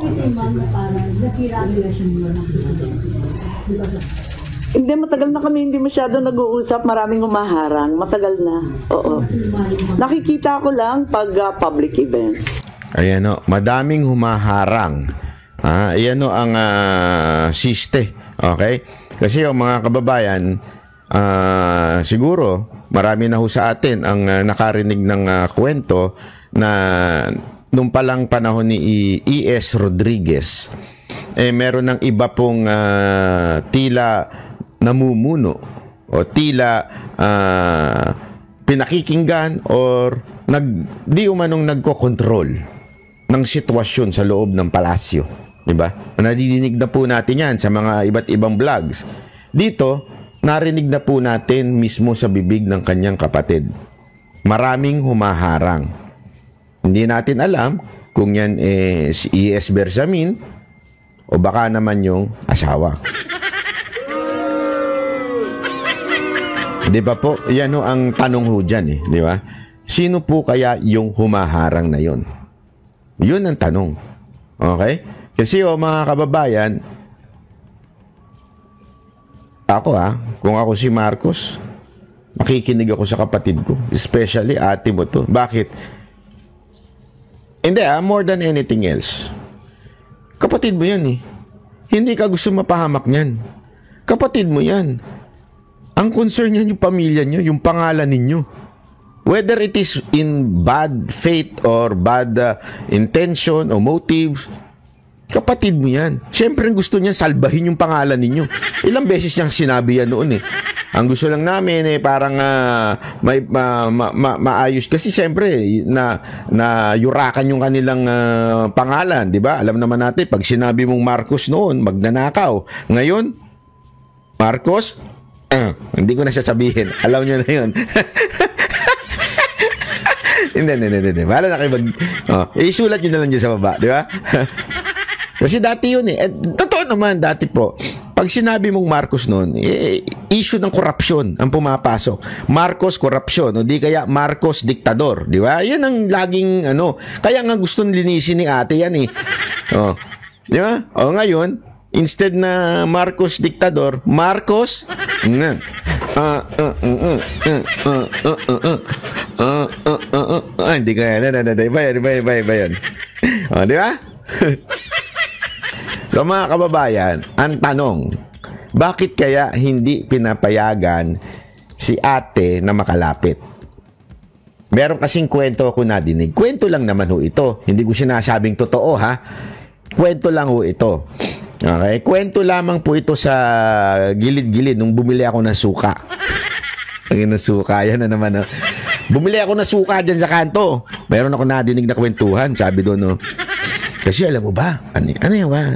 Hindi, matagal na kami hindi masyado nag-uusap, maraming humaharang, matagal na. Oo. Nakikita ko lang pag public events. Ayan o, madaming humaharang. Ayan o ang siste. Okay? Kasi yung mga kababayan, siguro marami na ho sa atin ang nakarinig ng kwento na nung palang panahon ni E.S. Rodriguez, meron ng iba pong tila namumuno o tila pinakikinggan or di umanong nagko-control ng sitwasyon sa loob ng palasyo, di ba? Nadidinig na po natin yan sa mga iba't ibang vlogs. Dito, narinig na po natin mismo sa bibig ng kanyang kapatid. Maraming humaharang. Hindi natin alam kung yan si E.S. Bersamin o baka naman yung asawa. Di ba po? Yan o ang tanong ho dyan eh. Di ba? Sino po kaya yung humaharang na yon? Yun ang tanong. Okay? Kasi mga kababayan, ako kung ako si Marcos, makikinig ako sa kapatid ko. Especially ate mo to. Bakit? Hindi more than anything else. Kapatid mo yan eh. Hindi ka gusto mapahamak niyan. Kapatid mo yan. Ang concern niyan yung pamilya niyo, yung pangalan ninyo. Whether it is in bad faith or bad intention or motives, kapatid mo yan. Siyempre gusto niya salbahin yung pangalan ninyo. Ilang beses niyang sinabi yan noon eh. Ang gusto lang namin parang maayos. Kasi siyempre na yurakan yung kanilang pangalan, di ba? Alam naman natin, pag sinabi mong Marcos noon, magnanakaw. Ngayon, Marcos, hindi ko na sasabihin. Alam nyo na yun. Hindi. Bahala na kayo isulat nyo na lang dyan sa baba, di ba? Kasi dati yun eh. Totoo naman, dati po. Pag sinabi mong Marcos noon, issue ng korupsyon ang pumapasok. Marcos korupsyon, o di kaya Marcos diktador, di ba? Yan ang laging kaya nga gusto linisin ni ate yan eh. Di ba? O ngayon, instead na Marcos diktador, Marcos hindi kaya iba yan. O, di ba? So mga kababayan, ang tanong, bakit kaya hindi pinapayagan si ate na makalapit? Meron kasing kwento ako nadinig. Kwento lang naman ho ito. Hindi ko sinasabing totoo ha. Kwento lang ho ito. Okay? Kwento lamang po ito sa gilid-gilid nung bumili ako ng suka. Ang suka, yan na naman. Bumili ako ng suka dyan sa kanto. Meron ako nadinig na kwentuhan. Sabi doon, kasi alam mo ba? Ano yan ba?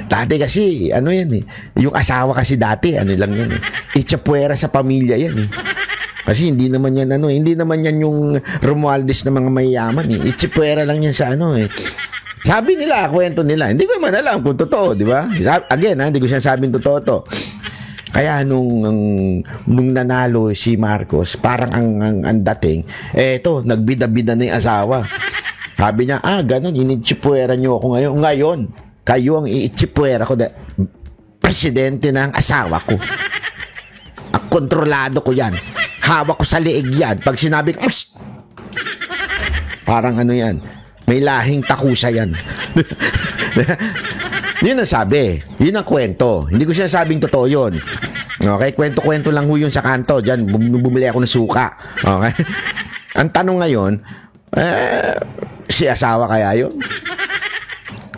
Dati kasi, yan eh. Yung asawa kasi dati, lang yan eh. Itsapuera sa pamilya yan eh. Kasi hindi naman yan hindi naman yan yung Romualdez na mga mayayaman eh. Itsapuera lang yan sa eh. Sabi nila, kwento nila. Hindi ko man alam kung totoo, di ba? Again, hindi ko sinasabing totoo to. Kaya nung nanalo si Marcos, parang ang dating, eto, nagbida-bida na yung asawa. Sabi niya, ganun, initsipuera niyo ako ngayon. Ngayon, kayo ang iitsipuera ko na presidente ng asawa ko. Ang kontrolado ko yan. Hawak ko sa liig yan. Pag sinabi ko, parang yan, may lahing takusa yan. Yun ang sabi. Yun ang kwento. Hindi ko sinasabing totoo yun. Okay? Kwento-kwento lang ho yun sa kanto. Diyan, bumili ako ng suka. Okay? Ang tanong ngayon, si asawa kaya yun?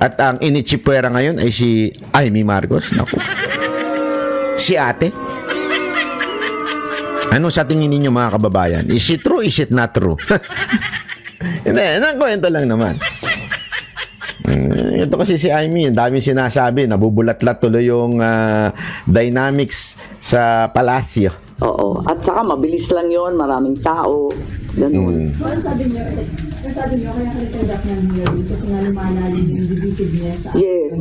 At ang initsipuera ngayon ay si Amy Marcos. Naku. Si ate. Ano sa tingin ninyo mga kababayan? Is it true? Is it not true? Hindi, kwento lang naman. Ito kasi si Amy, ang daming sinasabi, nabubulat-lat tuloy yung dynamics sa palasyo. Oo. At saka mabilis lang yon, maraming tao. Ganun. Ano sabi niyo, kaya kanitanggap ng hearing kasi nga lumalalim yung divisiveness sa Yes.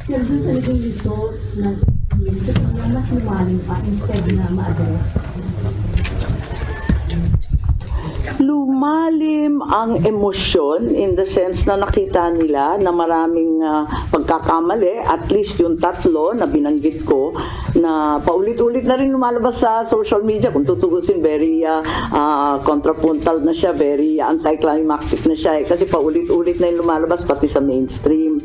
Pero dun sa naging result ng hearing, kasi nga mas lumalim pa instead na ma-address. Lumalim ang emosyon in the sense na nakita nila na maraming pagkakamali, at least yung tatlo na binanggit ko na paulit-ulit na rin lumalabas sa social media. Kung tutugusin, very contrapuntal na siya, very anticlimactic na siya kasi paulit-ulit na yung lumalabas pati sa mainstream.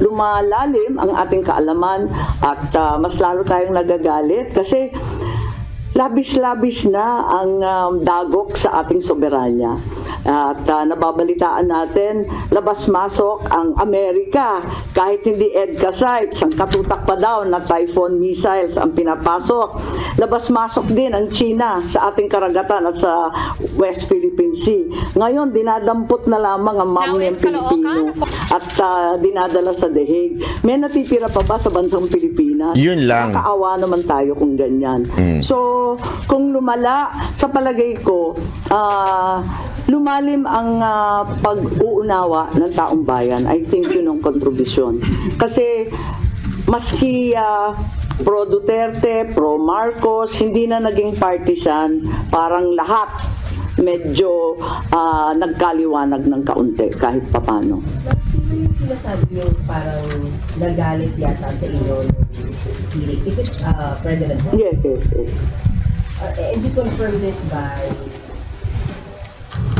Lumalalim ang ating kaalaman at mas lalo tayong nagagalit kasi labis-labis na ang dagok sa ating soberanya. At nababalitaan natin, labas-masok ang Amerika. Kahit hindi EDCA sites, ang katutak pa daw na Typhoon missiles ang pinapasok. Labas-masok din ang China sa ating karagatan at sa West Philippine Sea. Ngayon, dinadampot na lamang ang mamayang Pilipino at dinadala sa The Hague. May natitira pa ba sa bansang Pilipinas? Yun lang. Nakakaawa naman tayo kung ganyan. So, kung lumala, sa palagay ko, lumalim ang pag-uunawa ng taong bayan. I think yun ang kontribusyon. Kasi, maski pro Duterte, pro Marcos, hindi na naging partisan, parang lahat medyo nagkaliwanag ng kaunti kahit papano. Sino yung sinasabi yung parang nagalit yata sa inyo? Is it President? Yes. And you confirm this by,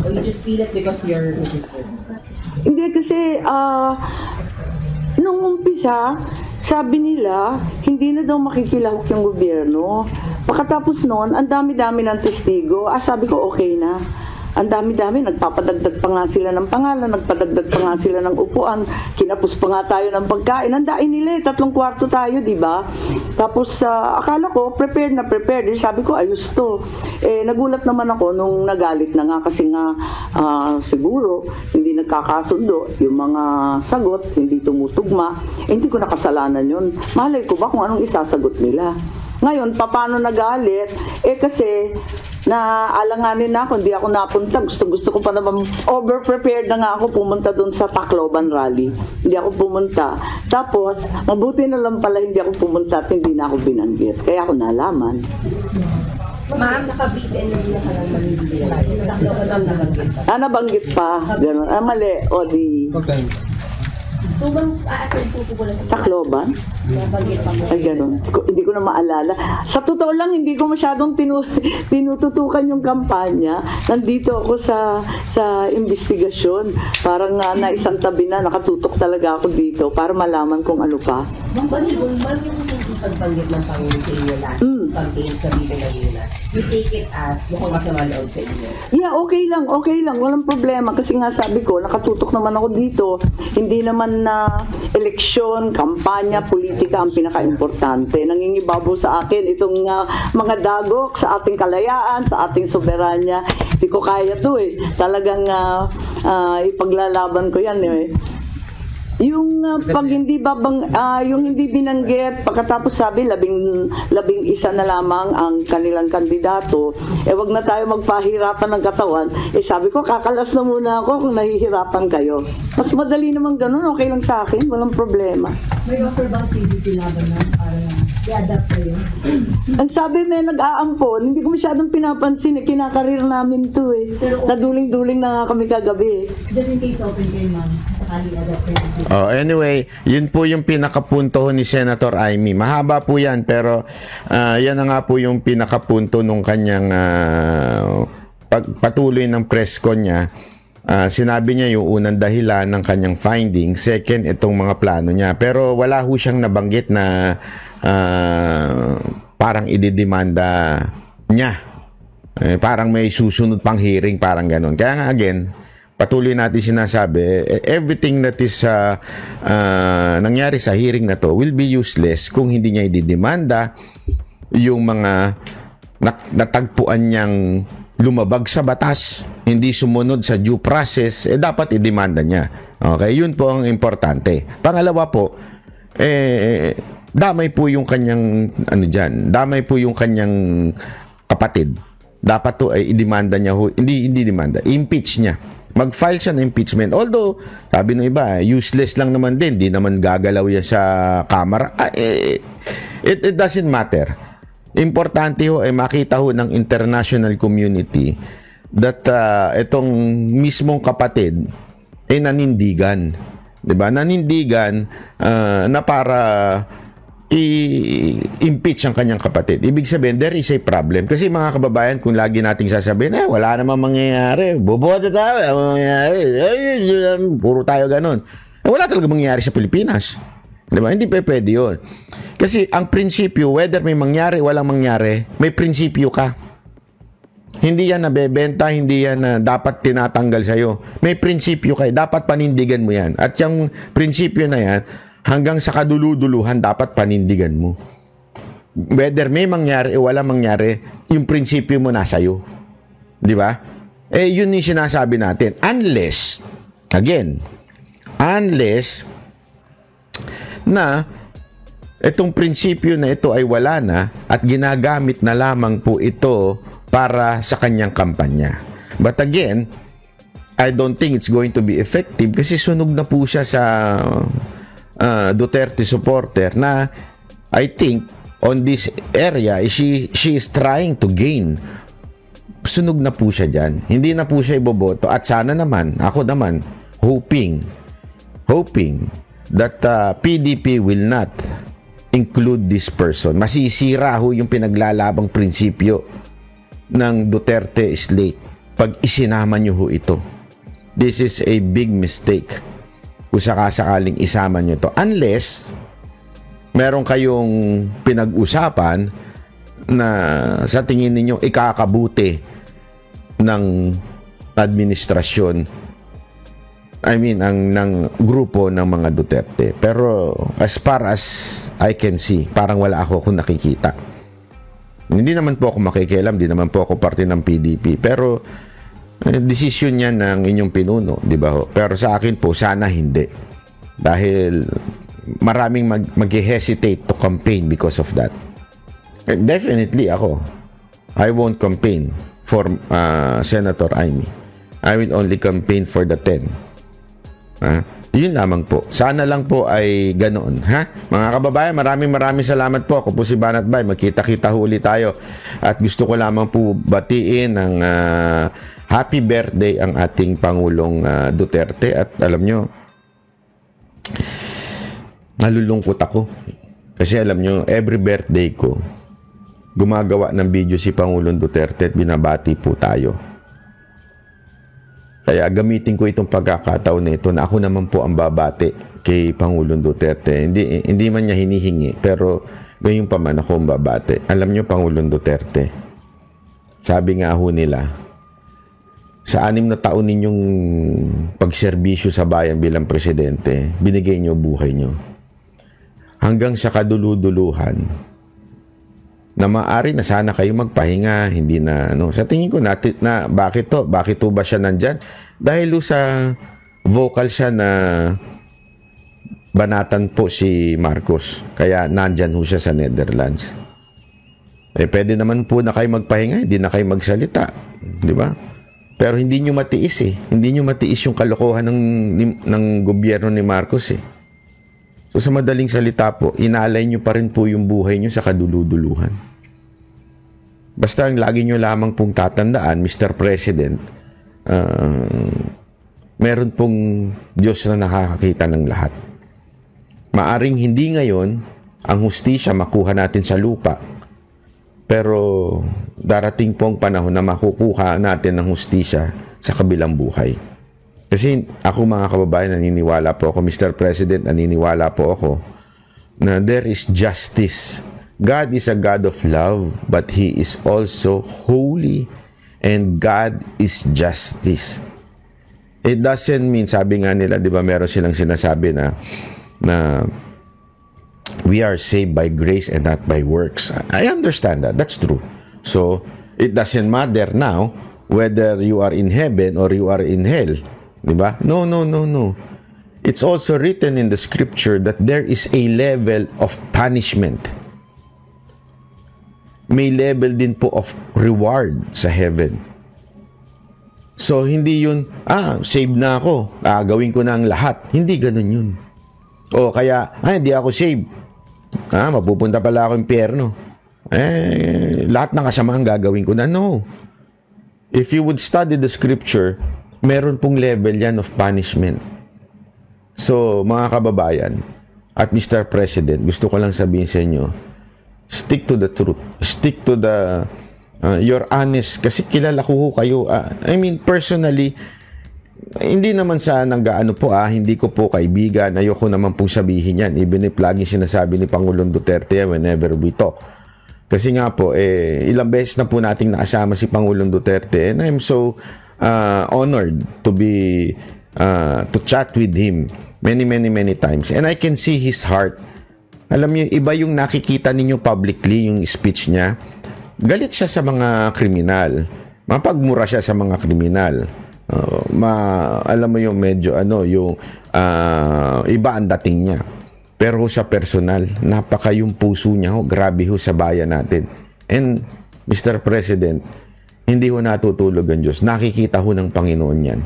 or you just feel it because you're registered? Hindi kasi nung umpisa, sabi nila hindi na daw makikilahok yung gobyerno. Pagkatapos noon, ang dami-dami ng testigo. Sabi ko okay na. Ang dami-dami, nagpapadagdag pa nga sila ng pangalan, nagpadagdag pa nga sila ng upuan, kinapos pa nga tayo ng pagkain. Handain nila 3 kwarto tayo, di ba? Tapos akala ko prepared na prepared. Sabi ko ayos to. Nagulat naman ako nung nagalit na nga kasi nga siguro hindi nagkakasundo yung mga sagot, hindi tumutugma. Hindi ko nakasalanan yun. Malay ko ba kung anong isasagot nila? Ngayon, paano nagalit? Kasi naalanganin na ako, hindi ako napunta. Gusto ko pa naman, over-prepared na nga ako pumunta doon sa Tacloban rally. Hindi ako pumunta. Tapos, mabuti na lang pala hindi ako pumunta at hindi na ako binanggit. Kaya ako nalaman. Ma'am, naka-beat and hindi na ka lang manibigil. Sa Tacloban lang nabanggit pa. Nabanggit pa. Ganun. Mali. O di... So, bang a-attend po lang sa Tacloban? nabanggit pa mo? Ay, ganun. Hindi ko na maalala. Sa totoo lang, hindi ko masyadong tinututukan yung kampanya. Nandito ako sa investigasyon. Parang naisang tabi na, nakatutok talaga ako dito para malaman kung ano pa. Ma'am, yung pagbanggit ng Pangulo sa inyo last campaign sa Viva Laguna, you take it as mukhang masama loob sa inyo? Yeah, okay lang. Walang problema. Kasi nga sabi ko, nakatutok naman ako dito. Hindi naman na eleksyon, kampanya, politika ang pinaka-importante. Nangingibabaw sa akin itong mga dagok sa ating kalayaan, sa ating soberanya. Hindi ko kaya to Talagang ipaglalaban ko yan Yung pag hindi yung hindi binanggit, pagkatapos sabi 11 na lamang ang kanilang kandidato, wag na tayo magpahirapan ng katawan. Sabi ko, kakalas na muna ako kung nahihirapan kayo. Mas madali naman ganun, okay lang sa akin, walang problema. May offer ba ang PDP laban na para i-adapt kayo? Ang sabi may nag-aampon, hindi ko masyadong pinapansin, kinakarir namin to Pero, naduling-duling na nga kami kagabi Just in case open kayo, ma'am, sakali i-adapt kayo. Anyway, yun po yung pinakapunto ni Senator Amy. Mahaba po yan, pero yan na nga po yung pinakapunto nung kanyang patuloy ng press con niya. Sinabi niya yung unang dahilan ng kanyang findings, second, itong mga plano niya. Pero wala ho siyang nabanggit na parang ididemanda niya. Parang may susunod pang hearing, parang ganun. Kaya nga again, patuloy natin sinasabi, everything that is nangyari sa hearing na to will be useless kung hindi niya ididemanda yung mga natagpuan niyang lumabag sa batas, hindi sumunod sa due process, dapat idemanda niya. Okay, yun po ang importante. Pangalawa po, damay po yung kanyang damay po yung kanyang kapatid. Dapat to ay idemanda niya, hindi demanda, impeach niya. Mag-file siya ng impeachment. Although, sabi ng iba, useless lang naman din. Di naman gagalaw yan sa Kamara. It doesn't matter. Importante ho ay makita ho ng international community that itong mismong kapatid ay nanindigan. Diba? Nanindigan na para i-impeach ang kanyang kapatid. Ibig sabihin, there is a problem. Kasi mga kababayan, kung lagi nating sasabihin, wala namang mangyayari. Boboto tayo, puro tayo ganun. Wala talaga mangyayari sa Pilipinas. Diba? Hindi pa pwede yun. Kasi ang prinsipyo, whether may mangyari o walang mangyari, may prinsipyo ka. Hindi yan nabebenta, hindi yan dapat tinatanggal sa'yo. May prinsipyo ka. Dapat panindigan mo yan. At yung prinsipyo na yan, hanggang sa kaduluduluhan dapat panindigan mo. Whether may mangyari o wala mangyari, yung prinsipyo mo nasa iyo. Di ba? Yun yung sinasabi natin. Unless na itong prinsipyo na ito ay wala na at ginagamit na lamang po ito para sa kanyang kampanya. But again, I don't think it's going to be effective kasi sunog na po siya sa Duterte supporter na I think on this area she is trying to gain. Sunog na po siya dyan. Hindi na po siya iboboto at sana naman, ako naman hoping that PDP will not include this person. Masisira ho yung pinaglalabang prinsipyo ng Duterte slate pag isinama nyo ho ito. This is a big mistake kung sakasakaling isama nyo to. Unless meron kayong pinag-usapan na sa tingin ninyo ikakabuti ng administrasyon, ng grupo ng mga Duterte. Pero as far as I can see, parang wala ako kung nakikita. Hindi naman po ako makikialam, hindi naman po ako parte ng PDP. Pero desisyon yan ng inyong pinuno, di ba? Pero sa akin po, sana hindi. Dahil maraming mag-hesitate to campaign because of that. Definitely ako. I won't campaign for Senator Amy. I will only campaign for the 10. Yun lamang po. Sana lang po ay ganoon. Mga kababayan, maraming salamat po. Ako po si Banat Bay. Magkita-kita huli tayo. At gusto ko lamang po batiin ng happy birthday ang ating Pangulong Duterte. At alam nyo, nalulungkot ako. Kasi alam nyo, every birthday ko, gumagawa ng video si Pangulong Duterte at binabati po tayo. Kaya gamitin ko itong pagkakataon nito na ako naman po ang babati kay Pangulong Duterte. Hindi man niya hinihingi, pero gayon pa man ako ang babati. Alam niyo, Pangulong Duterte, sabi nga ho nila, sa 6 na taon ninyong pagserbisyo sa bayan bilang presidente, binigay niyo buhay niyo. Hanggang sa kaduluduluhan, na maaari na sana kayo magpahinga, hindi na sa tingin ko na bakit to ba siya nandyan? Dahil sa vocal siya na banatan po si Marcos, kaya nandyan ho siya sa Netherlands. Pwede naman po na kayo magpahinga, hindi na kayo magsalita, di ba? Pero hindi nyo matiis hindi nyo matiis yung kalokohan ng gobyerno ni Marcos So sa madaling salita po, inaalay nyo pa rin po yung buhay nyo sa kaduluduluhan. Basta ang lagi nyo lamang pong tatandaan, Mr. President, meron pong Diyos na nakakakita ng lahat. Maaring hindi ngayon ang hustisya makuha natin sa lupa, pero darating pong panahon na makukuha natin ng hustisya sa kabilang buhay. Kasi ako, mga kababayan, naniniwala po ako, Mr. President, naniniwala po ako na there is justice. God is a God of love, but He is also holy, and God is justice. It doesn't mean, sabi nga nila, di ba, meron silang sinasabi na we are saved by grace and not by works. I understand that. That's true. So, it doesn't matter now whether you are in heaven or you are in hell. Diba? No. It's also written in the scripture that there is a level of punishment. May level din po of reward sa heaven. So, hindi yun, saved na ako, gawin ko na ang lahat. Hindi ganun yun. O kaya, hindi ako saved. Mapupunta pala ako impyerno. Lahat ng kasamahan gagawin ko na. No. If you would study the scripture, meron pong level yan of punishment. So, mga kababayan, at Mr. President, gusto ko lang sabihin sa inyo, stick to the truth. Stick to the, you're honest. Kasi kilala ko kayo. I mean, personally, hindi naman sa nanggaano po, hindi ko po kaibigan. Ayoko naman pong sabihin yan. Even if laging sinasabi ni Pangulong Duterte whenever we talk. Kasi nga po, ilang beses na po nating nakasama si Pangulong Duterte, and I'm so honored to be to chat with him many times, and I can see his heart. Alam niyo, iba yung nakikita ninyo publicly, yung speech niya. Galit siya sa mga kriminal, mapagmura siya sa mga kriminal, alam mo yung medyo yung iba ang dating niya. Pero sa personal, napaka yung puso niya, grabe ho sa bayan natin. And Mr. President, hindi ho natutulog ang Diyos. Nakikita ho ng Panginoon yan.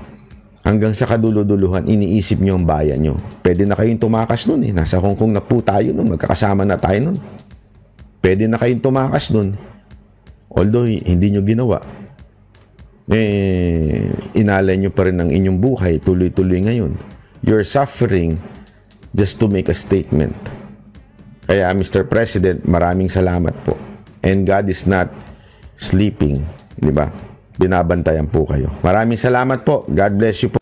Hanggang sa kaduluduluhan, iniisip nyo ang bayan nyo. Pwede na kayong tumakas nun. Nasa Hong Kong na po tayo nun. Magkakasama na tayo nun. Pwede na kayong tumakas nun. Although, hindi nyo ginawa. Inalay nyo pa rin ang inyong buhay. Tuloy-tuloy ngayon. You're suffering just to make a statement. Kaya, Mr. President, maraming salamat po. And God is not sleeping. Diba? Binabantayan po kayo. Maraming salamat po. God bless you po.